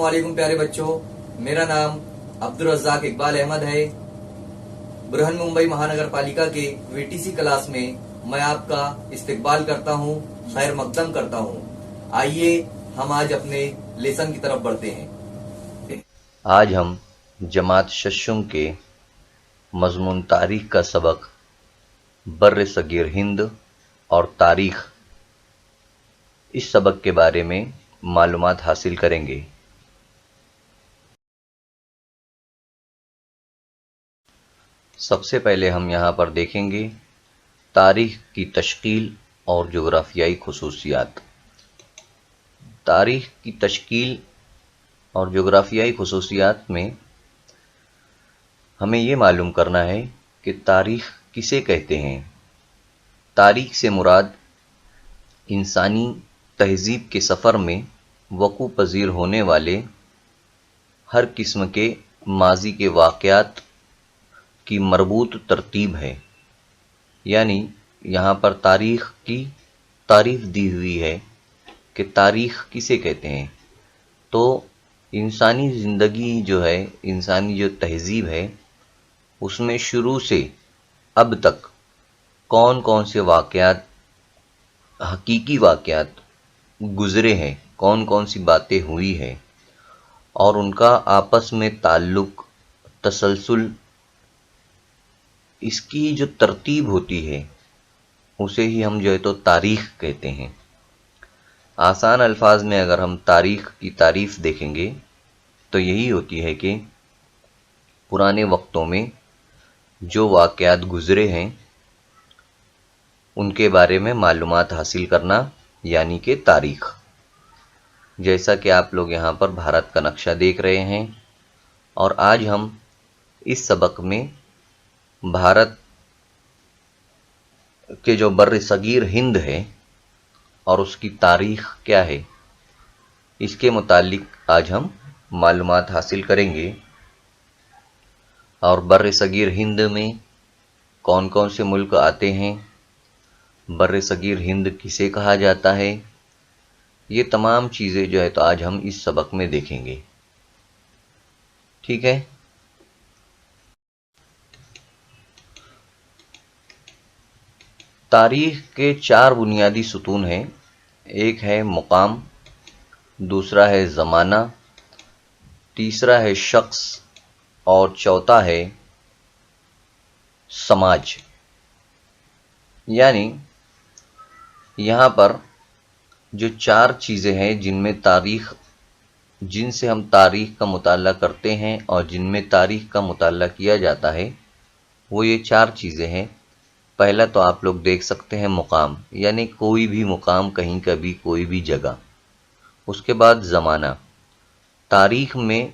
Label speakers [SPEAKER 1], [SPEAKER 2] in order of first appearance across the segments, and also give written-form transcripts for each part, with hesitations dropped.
[SPEAKER 1] अस्सलामुअलैकुम प्यारे बच्चों, मेरा नाम अब्दुल रज़्ज़ाक इकबाल अहमद है। बृहन मुंबई महानगर पालिका के वीटीसी क्लास में मैं आपका इस्तकबाल करता हूँ, खैर मकदम करता हूँ। आइए हम आज अपने लेसन की तरफ बढ़ते हैं।
[SPEAKER 2] आज हम जमात शशुम के मज़मून तारीख का सबक बर्र सगीर हिंद और तारीख, इस सबक के बारे में मालूमात हासिल करेंगे। सबसे पहले हम यहाँ पर देखेंगे तारीख की तश्कील और जोग्राफियाई खुसूसियात। तारीख की तश्कील और जोग्राफियाई खुसूसियात में हमें ये मालूम करना है कि तारीख किसे कहते हैं। तारीख से मुराद इंसानी तहज़ीब के सफ़र में वक़ू पज़ीर होने वाले हर किस्म के माज़ी के वाक़यात की मरबूत तरतीब है। यानी यहाँ पर तारीख़ की तारीफ़ दी हुई है कि तारीख़ किसे कहते हैं। तो इंसानी ज़िंदगी जो है, इंसानी जो तहज़ीब है, उसमें शुरू से अब तक कौन कौन से वाक़यात, हकीकी वाक़यात गुज़रे हैं, कौन कौन सी बातें हुई हैं और उनका आपस में ताल्लुक़, तसलसल, इसकी जो तरतीब होती है उसे ही हम जो है तो तारीख़ कहते हैं। आसान अल्फाज में अगर हम तारीख़ की तारीफ़ देखेंगे तो यही होती है कि पुराने वक्तों में जो वाक़यात गुज़रे हैं उनके बारे में मालूमात हासिल करना, यानी कि तारीख़। जैसा कि आप लोग यहाँ पर भारत का नक्शा देख रहे हैं और आज हम इस सबक में भारत के जो बर्र सगीर हिंद है और उसकी तारीख़ क्या है, इसके मुतालिक आज हम मालूमात हासिल करेंगे। और बर्र सगीर हिंद में कौन कौन से मुल्क आते हैं, बर्र सगीर हिंद किसे कहा जाता है, ये तमाम चीज़ें जो है तो आज हम इस सबक में देखेंगे। ठीक है। तारीख़ के 4 बुनियादी सुतून हैं। एक है मुकाम, दूसरा है ज़माना, तीसरा है शख्स और चौथा है समाज। यानी यहाँ पर जो 4 चीज़ें हैं जिनसे हम तारीख़ का मुताला करते हैं और जिनमें तारीख़ का मुताला किया जाता है, वो ये 4 चीज़ें हैं। पहला तो आप लोग देख सकते हैं मुकाम, यानी कोई भी मुकाम, कहीं का भी कोई भी जगह। उसके बाद ज़माना, तारीख़ में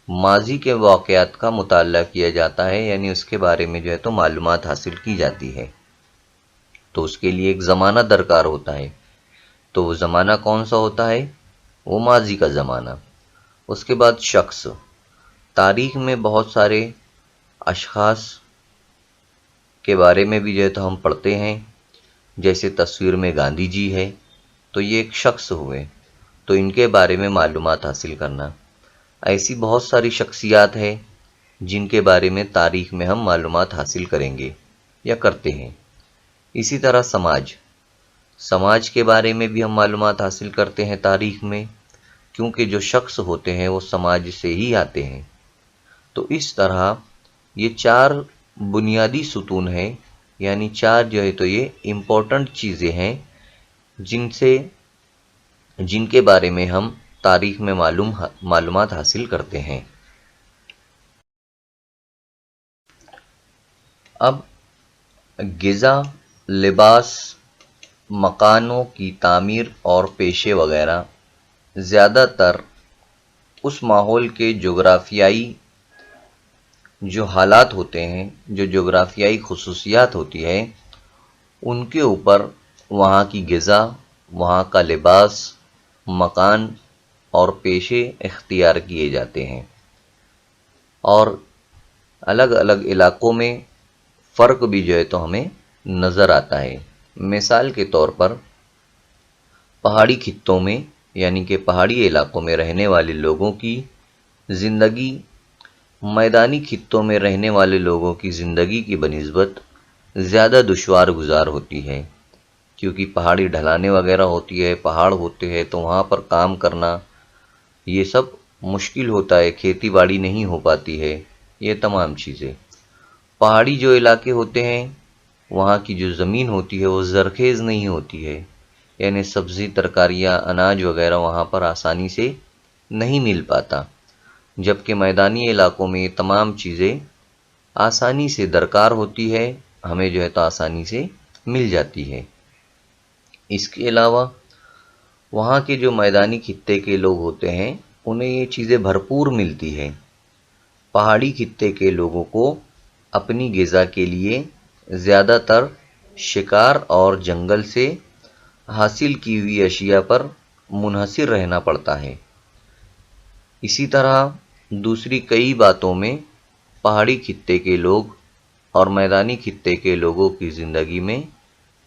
[SPEAKER 2] माज़ी के वाक़यात का मुताला किया जाता है, यानी उसके बारे में जो है तो मालूमात हासिल की जाती है, तो उसके लिए एक ज़माना दरकार होता है। तो वो ज़माना कौन सा होता है? वो माज़ी का ज़माना। उसके बाद शख्स, तारीख़ में बहुत सारे अशख़ास के बारे में भी जो है तो हम पढ़ते हैं। जैसे तस्वीर में गांधी जी है, तो ये एक शख्स हुए, तो इनके बारे में मालूमात हासिल करना। ऐसी बहुत सारी शख्सियात हैं जिनके बारे में तारीख़ में हम मालूमात हासिल करेंगे या करते हैं। इसी तरह समाज के बारे में भी हम मालूमात हासिल करते हैं तारीख़ में, क्योंकि जो शख्स होते हैं वो समाज से ही आते हैं। तो इस तरह ये 4 बुनियादी सुतून हैं, यानी 4 जो है तो ये इम्पोर्टेंट चीज़ें हैं जिनके बारे में हम तारीख़ में मालूमात हासिल करते हैं। अब ग़िज़ा, लिबास, मकानों की तामीर और पेशे वगैरह ज़्यादातर उस माहौल के जोग्राफियाई जो हालात होते हैं, जो जोग्राफियाई खुसूसियात होती है, उनके ऊपर वहाँ की ग़िज़ा, वहाँ का लिबास, मकान और पेशे इख्तियार किए जाते हैं। और अलग अलग इलाक़ों में फ़र्क भी जो है तो हमें नज़र आता है। मिसाल के तौर पर पहाड़ी खित्तों में یعنی کہ پہاڑی علاقوں میں رہنے والے لوگوں کی زندگی میدانی خطوں میں رہنے والے لوگوں کی زندگی کی بنسبت زیادہ دشوار گزار ہوتی ہے، کیونکہ پہاڑی ڈھلانیں وغیرہ ہوتی ہے، پہاڑ ہوتے ہیں، تو وہاں پر کام کرنا یہ سب مشکل ہوتا ہے، کھیتی باڑی نہیں ہو پاتی ہے، یہ تمام چیزیں۔ پہاڑی جو علاقے ہوتے ہیں وہاں کی جو زمین ہوتی ہے وہ زرخیز نہیں ہوتی ہے، یعنی سبزی ترکاریاں اناج وغیرہ وہاں پر آسانی سے نہیں مل پاتا، جبکہ میدانی علاقوں میں یہ تمام چیزیں آسانی سے درکار ہوتی ہے، ہمیں جو ہے تو آسانی سے مل جاتی ہے۔ اس کے علاوہ وہاں کے جو میدانی خطے کے لوگ ہوتے ہیں انہیں یہ چیزیں بھرپور ملتی ہے۔ پہاڑی خطے کے لوگوں کو اپنی غذا کے لیے زیادہ تر شکار اور جنگل سے حاصل کی ہوئی اشیاء پر منحصر رہنا پڑتا ہے۔ اسی طرح دوسری کئی باتوں میں پہاڑی خطے کے لوگ اور میدانی خطے کے لوگوں کی زندگی میں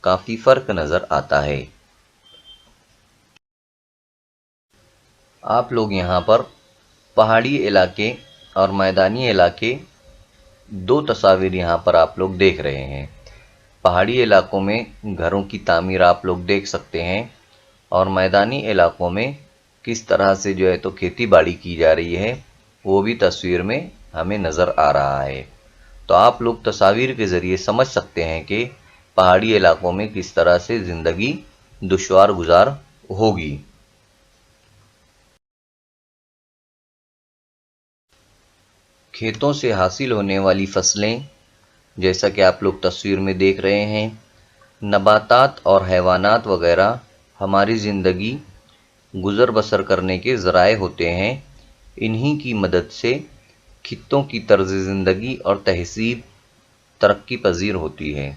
[SPEAKER 2] کافی فرق نظر آتا ہے۔ آپ لوگ یہاں پر پہاڑی علاقے اور میدانی علاقے دو تصاویر یہاں پر آپ لوگ دیکھ رہے ہیں۔ پہاڑی علاقوں میں گھروں کی تعمیر آپ لوگ دیکھ سکتے ہیں، اور میدانی علاقوں میں کس طرح سے جو ہے تو کھیتی باڑی کی جا رہی ہے وہ بھی تصویر میں ہمیں نظر آ رہا ہے۔ تو آپ لوگ تصاویر کے ذریعے سمجھ سکتے ہیں کہ پہاڑی علاقوں میں کس طرح سے زندگی دشوار گزار ہوگی۔ کھیتوں سے حاصل ہونے والی فصلیں جیسا کہ آپ لوگ تصویر میں دیکھ رہے ہیں، نباتات اور حیوانات وغیرہ ہماری زندگی گزر بسر کرنے کے ذرائع ہوتے ہیں۔ انہی کی مدد سے خطوں کی طرز زندگی اور تہذیب ترقی پذیر ہوتی ہے۔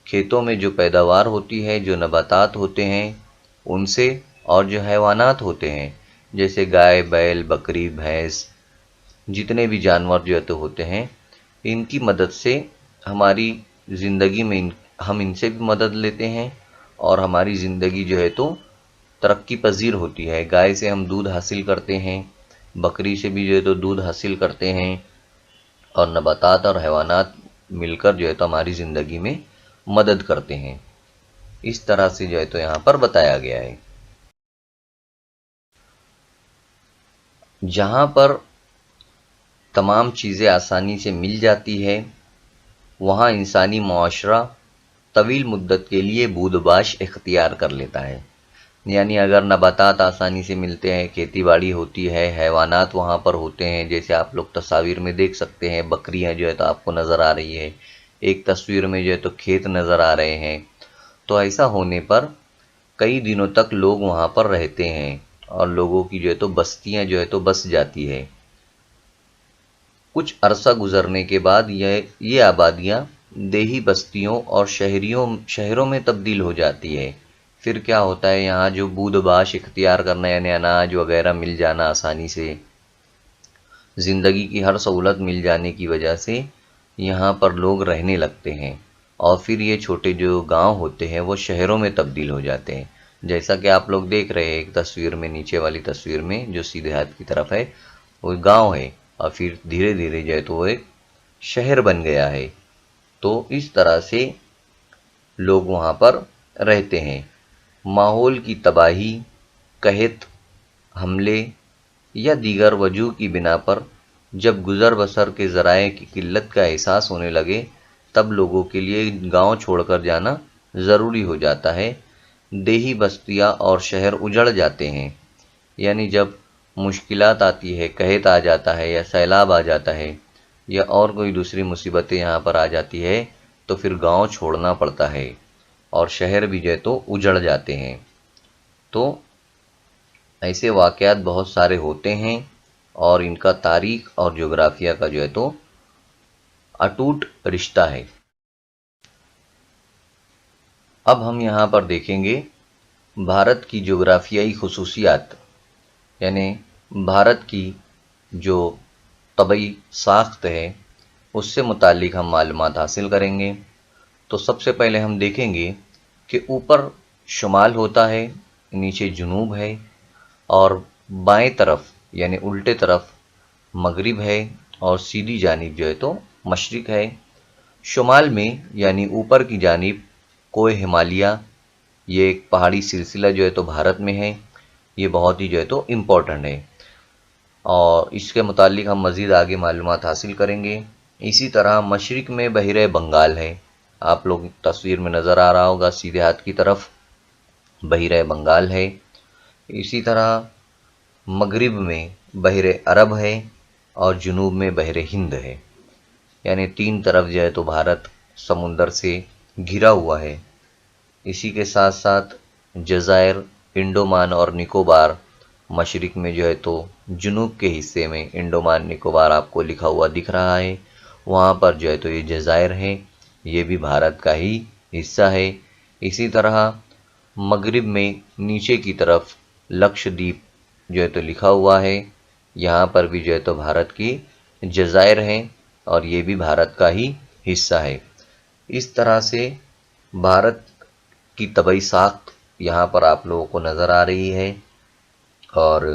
[SPEAKER 2] کھیتوں میں جو پیداوار ہوتی ہے، جو نباتات ہوتے ہیں ان سے، اور جو حیوانات ہوتے ہیں جیسے گائے، بیل، بکری، بھینس، جتنے بھی جانور جو ہوتے ہیں ان کی مدد سے ہماری زندگی میں ہم ان سے بھی مدد لیتے ہیں، اور ہماری زندگی جو ہے تو ترقی پذیر ہوتی ہے۔ گائے سے ہم دودھ حاصل کرتے ہیں، بکری سے بھی جو ہے تو دودھ حاصل کرتے ہیں، اور نباتات اور حیوانات مل کر جو ہے تو ہماری زندگی میں مدد کرتے ہیں۔ اس طرح سے جو ہے تو یہاں پر بتایا گیا ہے۔ جہاں پر تمام چیزیں آسانی سے مل جاتی ہے وہاں انسانی معاشرہ طویل مدت کے لیے بود و باش اختیار کر لیتا ہے۔ یعنی اگر نباتات آسانی سے ملتے ہیں، کھیتی باڑی ہوتی ہے، حیوانات وہاں پر ہوتے ہیں، جیسے آپ لوگ تصاویر میں دیکھ سکتے ہیں، بکریاں جو ہے تو آپ کو نظر آ رہی ہے، ایک تصویر میں جو ہے تو کھیت نظر آ رہے ہیں، تو ایسا ہونے پر کئی دنوں تک لوگ وہاں پر رہتے ہیں، اور لوگوں کی جو ہے تو بستیاں جو ہے تو بس جاتی ہے۔ کچھ عرصہ گزرنے کے بعد یہ آبادیاں دیہی بستیوں اور شہروں میں تبدیل ہو جاتی ہے۔ پھر کیا ہوتا ہے، یہاں جو بود و باش اختیار کرنا، یعنی اناج وغیرہ مل جانا آسانی سے، زندگی کی ہر سہولت مل جانے کی وجہ سے یہاں پر لوگ رہنے لگتے ہیں، اور پھر یہ چھوٹے جو گاؤں ہوتے ہیں وہ شہروں میں تبدیل ہو جاتے ہیں۔ جیسا کہ آپ لوگ دیکھ رہے ہیں ایک تصویر میں، نیچے والی تصویر میں جو سیدھے ہاتھ کی طرف ہے وہ گاؤں ہے، اور پھر دھیرے دھیرے جو ہے تو وہ ایک شہر بن گیا ہے۔ تو اس طرح سے لوگ وہاں پر رہتے ہیں۔ ماحول کی تباہی، قحط، حملے یا دیگر وجوہ کی بنا پر جب گزر بسر کے ذرائع کی قلت کا احساس ہونے لگے تب لوگوں کے لیے گاؤں چھوڑ کر جانا ضروری ہو جاتا ہے۔ دیہی بستیاں اور شہر اجڑ جاتے ہیں، یعنی جب مشکلات آتی ہے، قحط آ جاتا ہے یا سیلاب آ جاتا ہے یا اور کوئی دوسری مصیبتیں یہاں پر آ جاتی ہے تو پھر گاؤں چھوڑنا پڑتا ہے، اور شہر بھی جو ہے تو اجڑ جاتے ہیں۔ تو ایسے واقعات بہت سارے ہوتے ہیں، اور ان کا تاریخ اور جغرافیہ کا جو ہے تو اٹوٹ رشتہ ہے۔ اب ہم یہاں پر دیکھیں گے بھارت کی جغرافیائی خصوصیات، یعنی بھارت کی جو طبعی ساخت ہے اس سے متعلق ہم معلومات حاصل کریں گے۔ تو سب سے پہلے ہم دیکھیں گے کہ اوپر شمال ہوتا ہے، نیچے جنوب ہے، और बाएं तरफ यानी उल्टे तरफ मगरिब है और सीधी जानिब जो है तो मशरिक है। शुमाल में यानी ऊपर की जानिब कोह हिमालय, ये एक पहाड़ी सिलसिला जो है तो भारत में है। ये बहुत ही जो है तो इम्पोर्टेंट है और इसके मुतालिक हम मज़ीद आगे मालूमात हासिल करेंगे। इसी तरह मशरिक में बहिरे बंगाल है, आप लोग तस्वीर में नज़र आ रहा होगा सीधे हाथ की तरफ बहिरे बंगाल है। इसी तरह मगरिब में बहिरे अरब है और जुनूब में बहिरे हिंद है, यानी तीन तरफ जो है तो भारत समुंदर से घिरा हुआ है। इसी के साथ साथ जज़ायर, इंडोमान और निकोबार मशरिक में जो है तो जुनूब के हिस्से में इंडोमान निकोबार आपको लिखा हुआ दिख रहा है, वहाँ पर जो है तो ये जज़ायर है, ये भी भारत का ही हिस्सा है। इसी तरह मगरिब में नीचे की तरफ लक्षद्वीप जो है तो लिखा हुआ है, यहाँ पर भी जो है तो भारत की जज़ायर हैं और ये भी भारत का ही हिस्सा है। इस तरह से भारत की तबाई साख्त यहाँ पर आप लोगों को नज़र आ रही है। और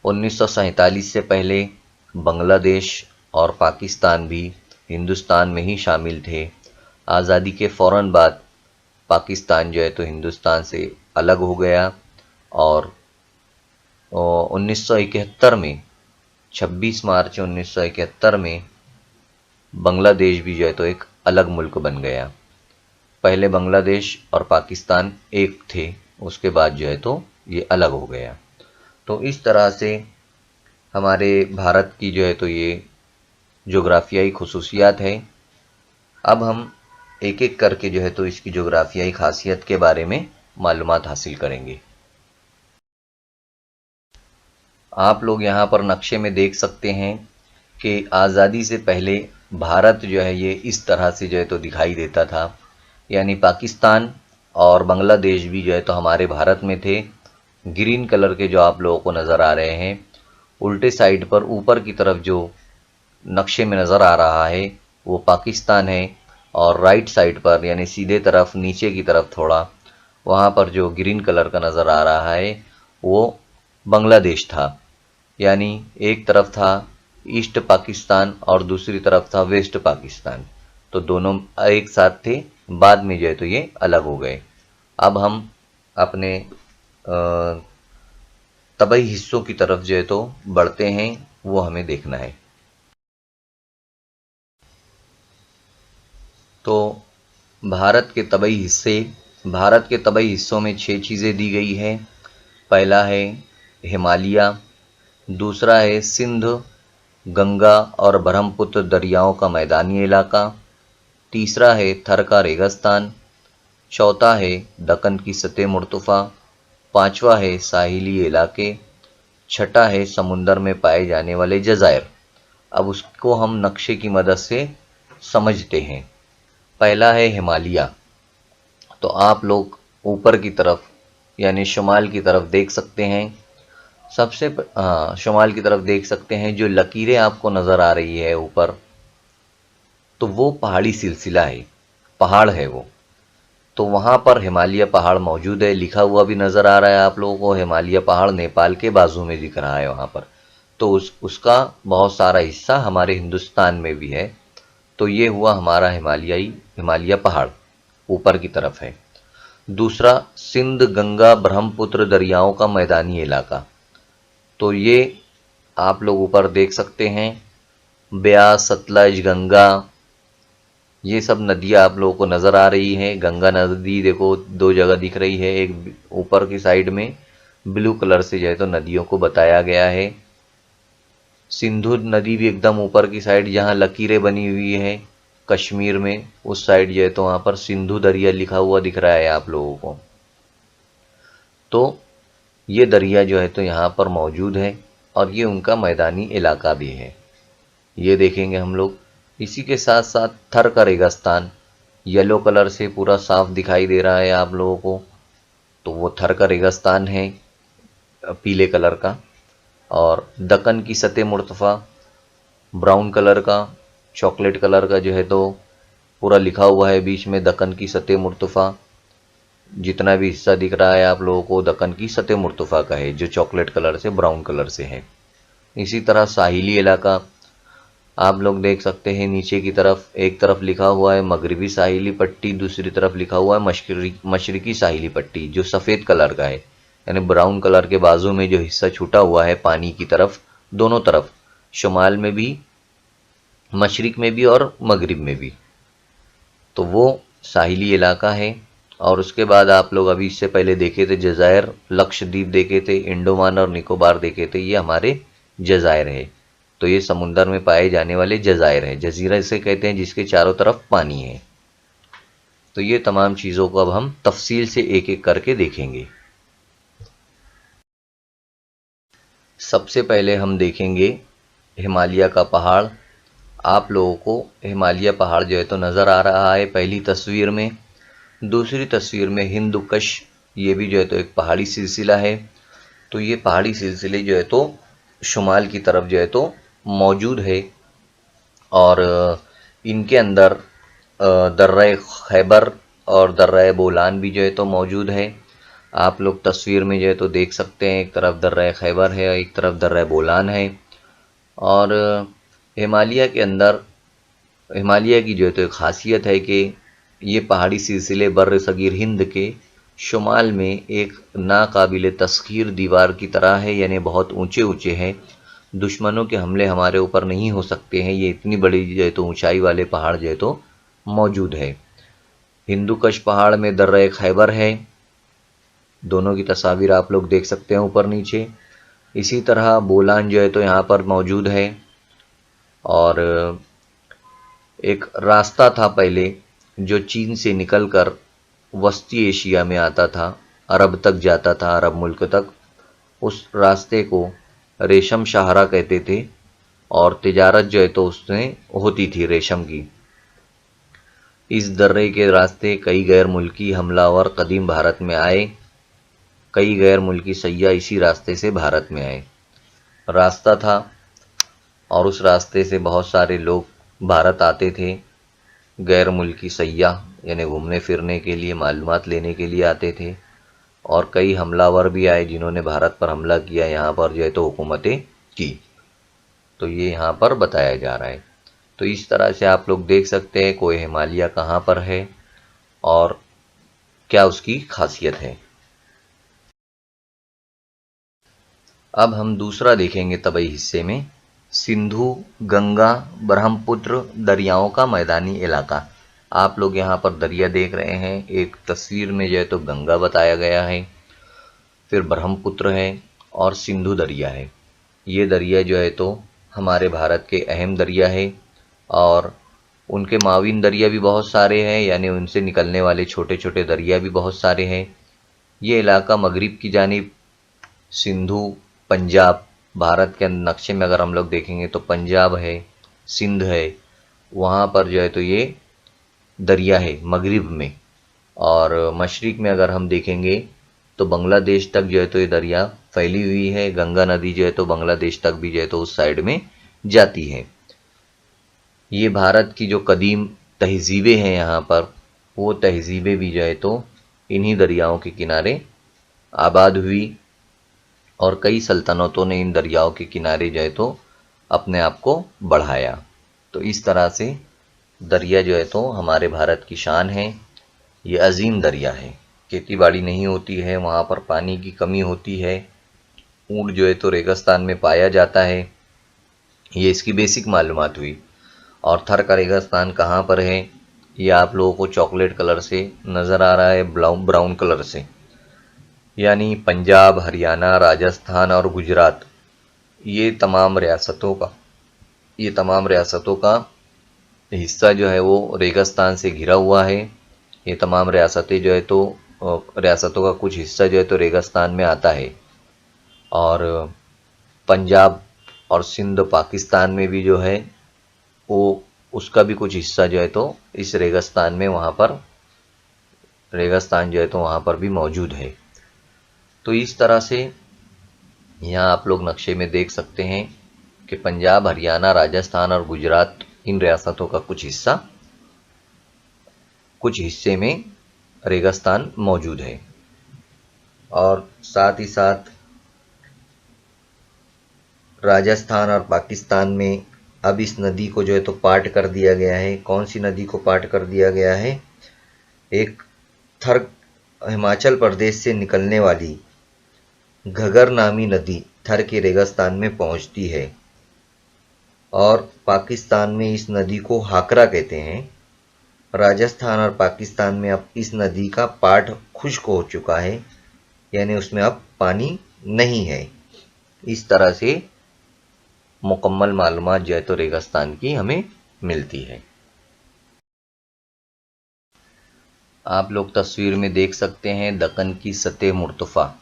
[SPEAKER 2] 1947 से पहले बांग्लादेश और पाकिस्तान भी हिंदुस्तान में ही शामिल थे। आज़ादी के फ़ौरन बाद पाकिस्तान जो है तो हिंदुस्तान से अलग हो गया और 1971 में 26 मार्च 1971 में बांग्लादेश भी जो है तो एक अलग मुल्क बन गया। पहले बांग्लादेश और पाकिस्तान एक थे, उसके बाद जो है तो ये अलग हो गया। तो इस तरह से हमारे भारत की जो है तो ये जोग्राफियाई खुसूसियात है। अब हम एक एक करके जो है तो इसकी जोग्राफियाई खासियत के बारे में मालूमात हासिल करेंगे। आप लोग यहाँ पर नक्शे में देख सकते हैं कि आज़ादी से पहले भारत जो है ये इस तरह से जो है तो दिखाई देता था, यानी पाकिस्तान और बांग्लादेश भी जो है तो हमारे भारत में थे। ग्रीन कलर के जो आप लोगों को नज़र आ रहे हैं, उल्टे साइड पर ऊपर की तरफ जो नक्शे में नज़र आ रहा है वो पाकिस्तान है और राइट साइड पर यानी सीधे तरफ नीचे की तरफ थोड़ा वहाँ पर जो ग्रीन कलर का नज़र आ रहा है वो बांग्लादेश था। यानी एक तरफ था ईस्ट पाकिस्तान और दूसरी तरफ था वेस्ट पाकिस्तान, तो दोनों एक साथ थे, बाद में जो है तो ये अलग हो गए। अब हम अपने तबाई हिस्सों की तरफ जो है तो बढ़ते हैं, वो हमें देखना है। तो भारत के तबाई हिस्सों में 6 चीज़ें दी गई है। पहला है हिमालय, दूसरा है सिंध, गंगा और ब्रह्मपुत्र दरियाओं का मैदानी इलाका, तीसरा है थर का रेगिस्तान, चौथा है दक्कन की सतह मुर्तफ़ा, पांचवा है साहिली इलाके, छठा है समुंदर में पाए जाने वाले जज़ायर। अब उसको हम नक्शे की मदद से समझते हैं। पहला है हिमालय, तो आप लोग ऊपर की तरफ यानी शुमाल की तरफ देख सकते हैं। शुमाल की तरफ देख सकते हैं, जो लकीरें आपको नज़र आ रही है ऊपर, तो वो पहाड़ी सिलसिला है, पहाड़ है वो। तो वहाँ पर हिमालय पहाड़ मौजूद है, लिखा हुआ भी नज़र आ रहा है आप लोगों को। हिमालय पहाड़ नेपाल के बाजू में दिख रहा है वहाँ पर, तो उसका बहुत सारा हिस्सा हमारे हिंदुस्तान में भी है। तो ये हुआ हमारा हिमालय पहाड़ ऊपर की तरफ है। दूसरा सिंध, गंगा, ब्रह्मपुत्र दरियाओं का मैदानी इलाका, तो ये आप लोग ऊपर देख सकते हैं, ब्यास, सतलज, गंगा, ये सब नदियाँ आप लोगों को नज़र आ रही हैं। गंगा नदी देखो 2 जगह दिख रही है, एक ऊपर की साइड में ब्लू कलर से जो है तो नदियों को बताया गया है। सिंधु नदी भी एकदम ऊपर की साइड जहाँ लकीरें बनी हुई है कश्मीर में, उस साइड जो है तो वहाँ पर सिंधु दरिया लिखा हुआ दिख रहा है आप लोगों को। तो ये दरिया जो है तो यहाँ पर मौजूद है और ये उनका मैदानी इलाका भी है, ये देखेंगे हम लोग। इसी के साथ साथ थर का रेगिस्तान येलो कलर से पूरा साफ दिखाई दे रहा है आप लोगों को, तो वो थर का रेगिस्तान है पीले कलर का। और दक्कन की सतह मुर्तफ़ा ब्राउन कलर का, चॉकलेट कलर का जो है तो पूरा लिखा हुआ है बीच में दक्कन की सतह मुर्तफ़ा। जितना भी हिस्सा दिख रहा है आप लोगों को दक्कन की सतह मुर्तफा का है, जो चॉकलेट कलर से ब्राउन कलर से है। इसी तरह साहिली इलाका आप लोग देख सकते हैं, नीचे की तरफ एक तरफ लिखा हुआ है मगरिबी साहिली पट्टी, दूसरी तरफ लिखा हुआ है मशरिकी साहिली पट्टी, जो सफ़ेद कलर का है, यानी ब्राउन कलर के बाजू में जो हिस्सा छूटा हुआ है पानी की तरफ, दोनों तरफ, शुमाल में भी, मशरिक में भी और मगरिब में भी, तो वो साहिली इलाका है। और उसके बाद आप लोग अभी इससे पहले देखे थे जज़ायर लक्षद्वीप देखे थे, इंडोमान और निकोबार देखे थे, ये हमारे जज़ायर है। तो ये समुंदर में पाए जाने वाले जज़ायर हैं। जजीरा इसे कहते हैं जिसके चारों तरफ पानी है। तो ये तमाम चीज़ों को अब हम तफसील से एक एक करके देखेंगे। सबसे पहले हम देखेंगे हिमालय का पहाड़। आप लोगों को हिमालय पहाड़ जो है तो नज़र आ रहा है पहली तस्वीर में। दूसरी तस्वीर में हिंदुकुश, ये भी जो है तो एक पहाड़ी सिलसिला है। तो ये पहाड़ी सिलसिले जो है तो शुमाल की तरफ जो है तो मौजूद है, और इनके अंदर दर्रा खैबर और दर्रा बोलान भी जो है तो मौजूद है। आप लोग तस्वीर में जो है तो देख सकते हैं, एक तरफ दर्रा खैबर है, एक तरफ दर्रा बोलान है। और हिमालय के अंदर, हिमालय की जो है तो एक खासियत है कि ये पहाड़ी सिलसिले बर्र सगीर हिंद के शुमाल में एक नाकाबिल तस्खीर दीवार की तरह है, यानी बहुत ऊंचे ऊंचे हैं। दुश्मनों के हमले हमारे ऊपर नहीं हो सकते हैं, ये इतनी बड़ी जो है तो ऊंचाई वाले पहाड़ जो है तो मौजूद है। हिंदुकुश पहाड़ में दर्रा खैबर है, दोनों की तस्वीर आप लोग देख सकते हैं ऊपर नीचे। इसी तरह बोलान जो है तो यहाँ पर मौजूद है। और एक रास्ता था पहले जो चीन से निकलकर वस्ती एशिया में आता था, अरब तक जाता था, अरब मुल्क तक। उस रास्ते को रेशम शाहरा कहते थे, और तिजारत जो है तो उसमें होती थी रेशम की। इस दर्रे के रास्ते कई गैर मुल्की हमलावर कदीम भारत में आए, कई गैर मुल्की सैयाह इसी रास्ते से भारत में आए। रास्ता था और उस रास्ते से बहुत सारे लोग भारत आते थे, गैर मुल्की सैयाह, यानी घूमने फिरने के लिए, मालूमात लेने के लिए आते थे। और कई हमलावर भी आए जिन्होंने भारत पर हमला किया, यहाँ पर जो है तो हुकूमतें की। तो ये यहाँ पर बताया जा रहा है। तो इस तरह से आप लोग देख सकते हैं कोई हिमालय कहाँ पर है और क्या उसकी खासियत है। अब हम दूसरा देखेंगे तबई हिस्से में, सिंधु, गंगा, ब्रह्मपुत्र दरियाओं का मैदानी इलाका। आप लोग यहाँ पर दरिया देख रहे हैं, एक तस्वीर में जो है तो गंगा बताया गया है, फिर ब्रह्मपुत्र है और सिंधु दरिया है। ये दरिया जो है तो हमारे भारत के अहम दरिया है, और उनके माविन दरिया भी बहुत सारे हैं, यानी उनसे निकलने वाले छोटे छोटे दरिया भी बहुत सारे हैं। ये इलाका मगरिब की जानिब सिंधु, पंजाब, भारत के नक्शे में अगर हम लोग देखेंगे तो पंजाब है, सिंध है, वहाँ पर जो है तो ये दरिया है मगरिब में। और मशरिक में अगर हम देखेंगे तो बांग्लादेश तक जो है तो ये दरिया फैली हुई है। गंगा नदी जो है तो बांग्लादेश तक भी जो है तो उस साइड में जाती है। ये भारत की जो कदीम तहजीबें हैं यहाँ पर, वो तहजीबें भी जो है तो इन्हीं दरियाओं के किनारे आबाद हुई, और कई सल्तनतों ने इन दरियाओं के किनारे जो है तो अपने आप को बढ़ाया। तो इस तरह से दरिया जो है तो हमारे भारत की शान है। ये अजीम दरिया है, खेती बाड़ी नहीं होती है, वहाँ पर पानी की कमी होती है, ऊँट जो है तो रेगिस्तान में पाया जाता है, ये इसकी बेसिक मालूमात हुई। और थर का रेगिस्तान कहाँ पर है, ये आप लोगों को चॉकलेट कलर से नज़र आ रहा है, ब्राउन कलर से, यानी पंजाब, हरियाणा, राजस्थान और गुजरात, ये तमाम रियासतों का हिस्सा जो है वो रेगिस्तान से घिरा हुआ है। ये तमाम रियासतें जो है तो रियासतों का कुछ हिस्सा जो है तो रेगिस्तान में आता है। और पंजाब और सिंध पाकिस्तान में भी जो है वो, उसका भी कुछ हिस्सा जो है तो इस रेगिस्तान में, वहाँ पर रेगिस्तान जो है तो वहाँ पर भी मौजूद है। तो इस तरह से यहाँ आप लोग नक्शे में देख सकते हैं कि पंजाब, हरियाणा, राजस्थान और गुजरात, इन रियासतों का कुछ हिस्से में रेगिस्तान मौजूद है। और साथ ही साथ राजस्थान और पाकिस्तान में अब इस नदी को जो है तो पार्ट कर दिया गया है। कौन सी नदी को पार्ट कर दिया गया है? एक थर हिमाचल प्रदेश से निकलने वाली घगर नामी नदी थर के रेगिस्तान में पहुंचती है और पाकिस्तान में इस नदी को हाकरा कहते हैं। राजस्थान और पाकिस्तान में अब इस नदी का पार्ट खुश्क हो चुका है, यानी उसमें अब पानी नहीं है। इस तरह से मुकम्मल मालूमात जो है तो रेगिस्तान की हमें मिलती है। आप लोग तस्वीर में देख सकते हैं दक्कन की सतह मुर्तफ़ा।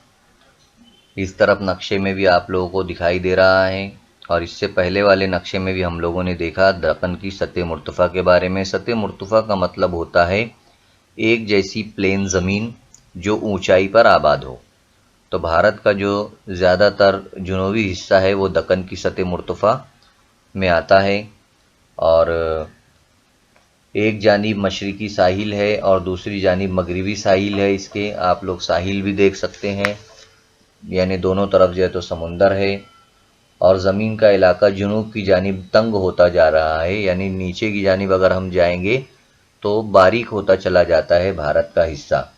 [SPEAKER 2] इस तरफ नक्शे में भी आप लोगों को दिखाई दे रहा है और इससे पहले वाले नक्शे में भी हम लोगों ने देखा दक्कन की सतह मुर्तफ़ा के बारे में। सतह मुर्तफ़ा का मतलब होता है एक जैसी प्लेन ज़मीन जो ऊंचाई पर आबाद हो। तो भारत का जो ज़्यादातर जुनूबी हिस्सा है वो दक्कन की सतह मुर्तफ़ा में आता है और एक जानिब मशरिकी साहिल है और दूसरी जानिब मगरिबी साहिल है। इसके आप लोग साहिल भी देख सकते हैं, यानी दोनों तरफ जो है तो समुंदर है और ज़मीन का इलाका जुनूब की जानिब तंग होता जा रहा है, यानी नीचे की जानिब अगर हम जाएंगे तो बारीक होता चला जाता है भारत का हिस्सा।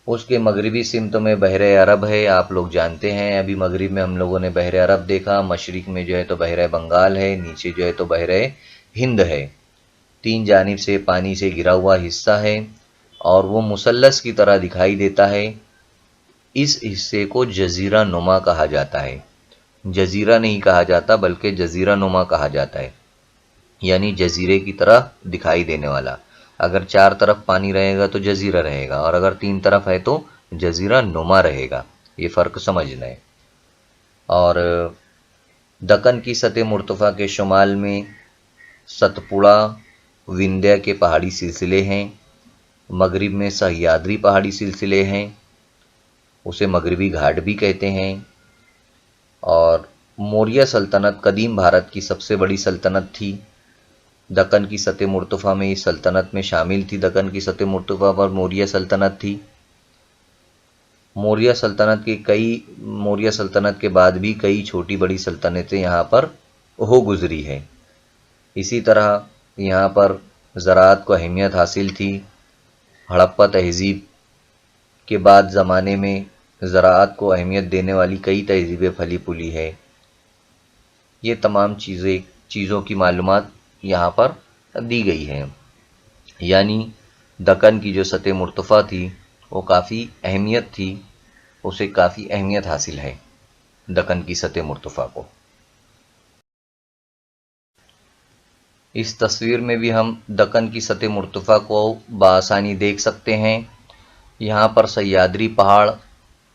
[SPEAKER 2] उसके मगरिबी सिमत में बहरे अरब है, आप लोग जानते हैं। अभी मगरिब में हम लोगों ने बहरे अरब देखा, मशरिक में जो है तो बहरे बंगाल है, नीचे जो है तो बहरे हिंद है। तीन जानिब से पानी से घिरा हुआ हिस्सा है और वो मुसल्लस की तरह दिखाई देता है। इस हिस्से को जजीरा नुमा कहा जाता है। जजीरा नहीं कहा जाता बल्कि जजीरा नुमा कहा जाता है, यानी जजीरे की तरह दिखाई देने वाला। अगर चार तरफ पानी रहेगा तो जजीरा रहेगा और अगर तीन तरफ है तो जजीरा नुमा रहेगा। ये फ़र्क समझना है। और दक्कन की सतह मुर्तफ़ा के शुमाल में सतपुड़ा विंध्य के पहाड़ी सिलसिले हैं, मगरिब में सह्याद्री पहाड़ी सिलसिले हैं, उसे मगरिबी घाट भी कहते हैं। और मौर्य सल्तनत कदीम भारत की सबसे बड़ी सल्तनत थी। दक्कन की सतह मुर्तफ़ा में इस सल्तनत में शामिल थी। दक्कन की सतह मुर्तफ़ा पर मौर्य सल्तनत थी। मौर्य सल्तनत के बाद भी कई छोटी बड़ी सल्तनतें यहाँ पर हो गुजरी है। इसी तरह यहाँ पर ज़राअत को अहमियत हासिल थी। हड़प्पा तहज़ीब के बाद ज़माने में ज़राअत को अहमियत देने वाली कई तहज़ीबें फली फूली है। ये तमाम चीज़ों की मालूमात यहाँ पर दी गई है, यानी दक्कन की जो सतह मुर्तफ़ा थी वो काफ़ी अहमियत थी, उसे काफ़ी अहमियत हासिल है दक्कन की सतह मुर्तफ़ा को। इस तस्वीर में भी हम दक्कन की सतह मुर्तफ़ा को बआसानी देख सकते हैं। यहाँ पर सह्याद्री पहाड़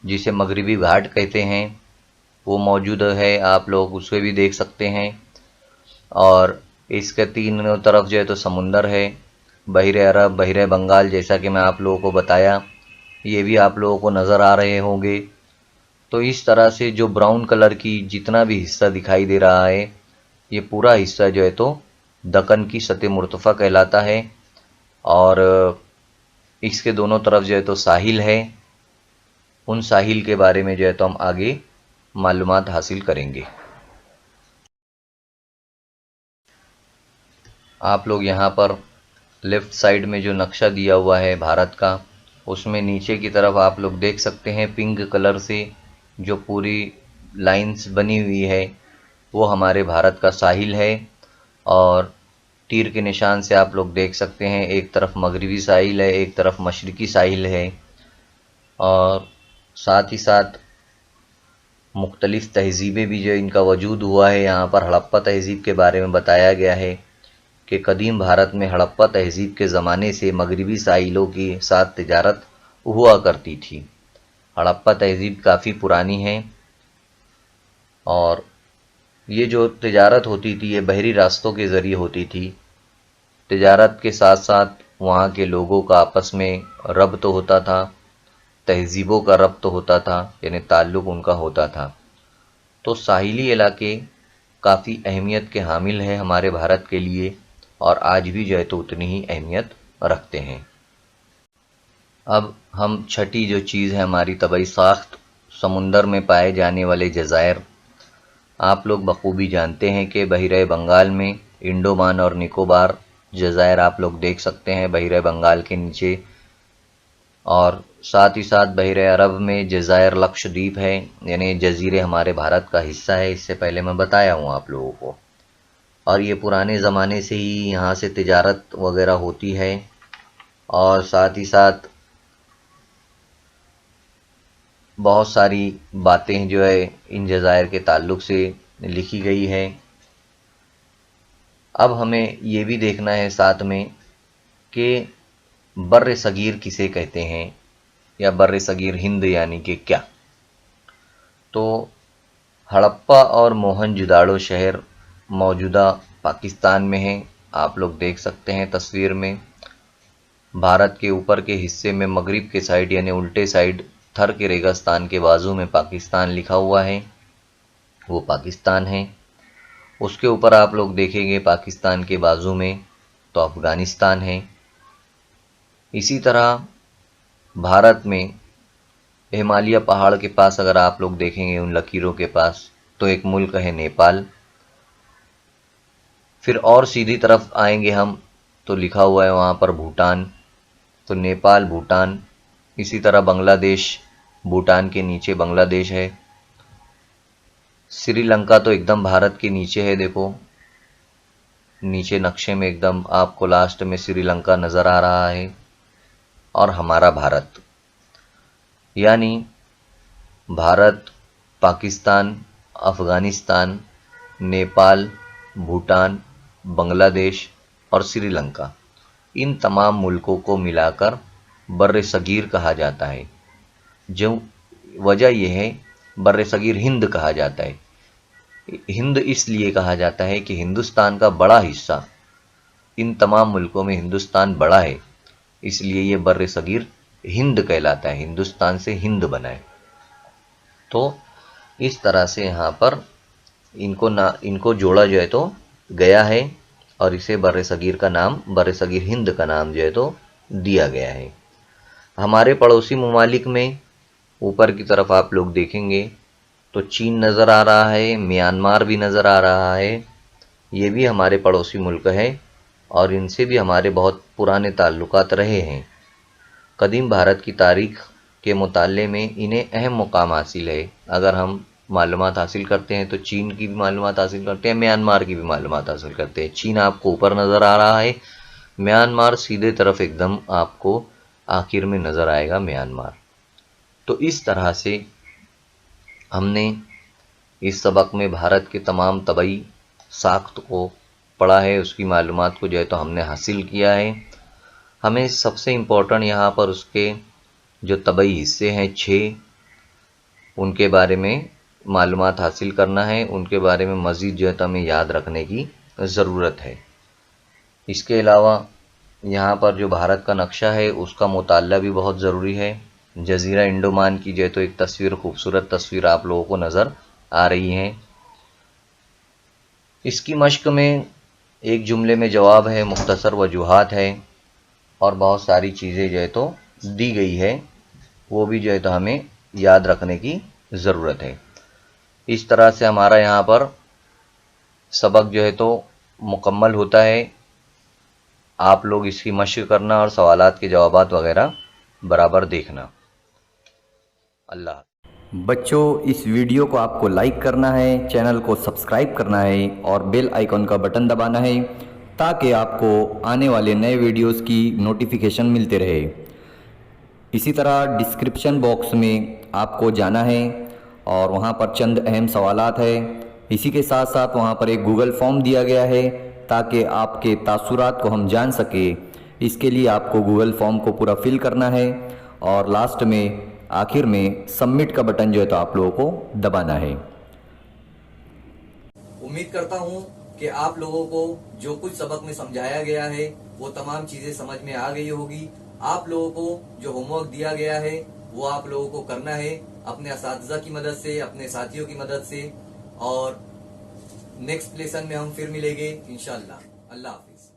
[SPEAKER 2] जिसे मगरिबी घाट कहते हैं वो मौजूद है, आप लोग उसे भी देख सकते हैं। और इसके तीनों तरफ जो है तो समुंदर है, बहरे अरब, बहरे बंगाल, जैसा कि मैं आप लोगों को बताया, ये भी आप लोगों को नज़र आ रहे होंगे। तो इस तरह से जो ब्राउन कलर की जितना भी हिस्सा दिखाई दे रहा है ये पूरा हिस्सा जो है तो दक्कन की सतह मुर्तफ़ा कहलाता है। और इसके दोनों तरफ जो है तो साहिल है। उन साहिल के बारे में जो है तो हम आगे मालूमात हासिल करेंगे। आप लोग यहाँ पर लेफ़्ट साइड में जो नक्शा दिया हुआ है भारत का, उसमें नीचे की तरफ आप लोग देख सकते हैं पिंक कलर से जो पूरी लाइंस बनी हुई है वो हमारे भारत का साहिल है। और तीर के निशान से आप लोग देख सकते हैं एक तरफ मगरिबी साहिल है, एक तरफ मशरिकी साहिल है। और साथ ही साथ मुख्तलिफ़ तहज़ीबें भी जो इनका वजूद हुआ है। यहाँ पर हड़प्पा तहज़ीब के बारे में बताया गया है कि कदीम भारत में हड़प्पा तहज़ीब के ज़माने से मगरिबी साहिलों के साथ तिजारत हुआ करती थी। हड़प्पा तहज़ीब काफ़ी पुरानी है और ये जो तिजारत होती थी ये बहरी रास्तों के ज़रिए होती थी। तिजारत के साथ साथ वहाँ के लोगों का आपस में रब्त होता था, तहज़ीबों का रब्त होता था, यानी ताल्लुक़ उनका होता था। तो साहिली इलाके काफ़ी अहमियत के हामिल हैं हमारे भारत के लिए और आज भी जो है तो उतनी ही अहमियत रखते हैं। اب ہم چھٹی جو چیز ہے ہماری طبعی ساخت، سمندر میں پائے جانے والے جزائر. آپ لوگ بخوبی جانتے ہیں کہ بحیرہ بنگال میں انڈومان اور نکوبار جزائر آپ لوگ دیکھ سکتے ہیں بحیرہ بنگال کے نیچے، اور ساتھ ہی ساتھ بحیرہ عرب میں جزائر لکشدیپ ہے، یعنی جزیرے ہمارے بھارت کا حصہ ہے. اس سے پہلے میں بتایا ہوں آپ لوگوں کو، اور یہ پرانے زمانے سے ہی یہاں سے تجارت وغیرہ ہوتی ہے. اور ساتھ ہی ساتھ بہت ساری باتیں جو ہے ان جزائر کے تعلق سے لکھی گئی ہے. اب ہمیں یہ بھی دیکھنا ہے ساتھ میں کہ بر صغیر کسے کہتے ہیں، یا بر صغیر ہند یعنی کہ کیا. تو ہڑپا اور موہن جداڑو شہر موجودہ پاکستان میں ہیں. آپ لوگ دیکھ سکتے ہیں تصویر میں. بھارت کے اوپر کے حصے میں مغرب کے سائڈ یعنی الٹے سائڈ تھر کے ریگستان کے بازو میں پاکستان لکھا ہوا ہے، وہ پاکستان ہے. اس کے اوپر آپ لوگ دیکھیں گے پاکستان کے بازو میں تو افغانستان ہے. اسی طرح بھارت میں ہمالیہ پہاڑ کے پاس اگر آپ لوگ دیکھیں گے ان لکیروں کے پاس تو ایک ملک ہے نیپال. پھر اور سیدھی طرف آئیں گے ہم تو لکھا ہوا ہے وہاں پر بھوٹان. تو نیپال، بھوٹان. اسی طرح بنگلہ دیش، بھوٹان کے نیچے بنگلہ دیش ہے. سری لنکا تو ایک دم بھارت کے نیچے ہے، دیکھو نیچے نقشے میں ایک دم آپ کو لاسٹ میں سری لنکا نظر آ رہا ہے. اور ہمارا بھارت، یعنی بھارت، پاکستان، افغانستان، نیپال، بھوٹان، بنگلہ دیش اور سری لنکا، ان تمام ملکوں کو ملا کر بر صغیر کہا جاتا ہے. جو وجہ یہ ہے بر صغیر ہند کہا جاتا ہے. ہند اس لیے کہا جاتا ہے کہ ہندوستان کا بڑا حصہ، ان تمام ملکوں میں ہندوستان بڑا ہے، اس لیے یہ بر صغیر ہند کہلاتا ہے، ہندوستان سے ہند بنا ہے. تو اس طرح سے یہاں پر ان کو جوڑا جو ہے تو گیا ہے، اور اسے بر صغیر کا نام، بر صغیر ہند کا نام جو ہے تو دیا گیا ہے. ہمارے پڑوسی ممالک میں اوپر کی طرف آپ لوگ دیکھیں گے تو چین نظر آ رہا ہے، میانمار بھی نظر آ رہا ہے. یہ بھی ہمارے پڑوسی ملک ہے اور ان سے بھی ہمارے بہت پرانے تعلقات رہے ہیں. قدیم بھارت کی تاریخ کے مطالعے میں انہیں اہم مقام حاصل ہے. اگر ہم معلومات حاصل کرتے ہیں تو چین کی بھی معلومات حاصل کرتے ہیں، میانمار کی بھی معلومات حاصل کرتے ہیں. چین آپ کو اوپر نظر آ رہا ہے، میانمار سیدھے طرف ایک دم آپ کو آخر میں نظر آئے گا میانمار. تو اس طرح سے ہم نے اس سبق میں بھارت کے تمام طبعی ساخت کو پڑھا ہے، اس کی معلومات کو جو ہے تو ہم نے حاصل کیا ہے. ہمیں سب سے امپورٹنٹ یہاں پر اس کے جو طبعی حصے ہیں 6، ان کے بارے میں معلومات حاصل کرنا ہے. ان کے بارے میں مزید جو ہے تو ہمیں یاد رکھنے کی ضرورت ہے. اس کے علاوہ یہاں پر جو بھارت کا نقشہ ہے اس کا مطالعہ بھی بہت ضروری ہے. جزیرہ انڈومان کی جو ہے تو ایک تصویر، خوبصورت تصویر آپ لوگوں کو نظر آ رہی ہے. اس کی مشق میں ایک جملے میں جواب ہے، مختصر وجوہات ہے، اور بہت ساری چیزیں جو ہے تو دی گئی ہے، وہ بھی جو ہے تو ہمیں یاد رکھنے کی ضرورت ہے. اس طرح سے ہمارا یہاں پر سبق جو ہے تو مکمل ہوتا ہے. آپ لوگ اس کی مشق کرنا اور سوالات کے جوابات وغیرہ برابر دیکھنا. اللہ.
[SPEAKER 3] بچوں، اس ویڈیو کو آپ کو لائک کرنا ہے، چینل کو سبسکرائب کرنا ہے اور بیل آئیکن کا بٹن دبانا ہے تاکہ آپ کو آنے والے نئے ویڈیوز کی نوٹیفیکیشن ملتے رہے. اسی طرح ڈسکرپشن باکس میں آپ کو جانا ہے اور وہاں پر چند اہم سوالات ہے. اسی کے ساتھ ساتھ وہاں پر ایک گوگل فارم دیا گیا ہے تاکہ آپ کے تاثرات کو ہم جان سکیں. اس کے لیے آپ کو گوگل فارم کو پورا فل کرنا ہے اور لاسٹ میں آخر میں سبمٹ کا بٹن جو ہے تو آپ لوگوں کو دبانا ہے.
[SPEAKER 1] امید کرتا ہوں کہ آپ لوگوں کو جو کچھ سبق میں سمجھایا گیا ہے وہ تمام چیزیں سمجھ میں آ گئی ہوگی. آپ لوگوں کو جو ہوم ورک دیا گیا ہے وہ آپ لوگوں کو کرنا ہے اپنے اساتذہ کی مدد سے، اپنے ساتھیوں کی مدد سے. اور نیکسٹ لیسن میں ہم پھر ملیں گے انشاءاللہ. اللہ حافظ.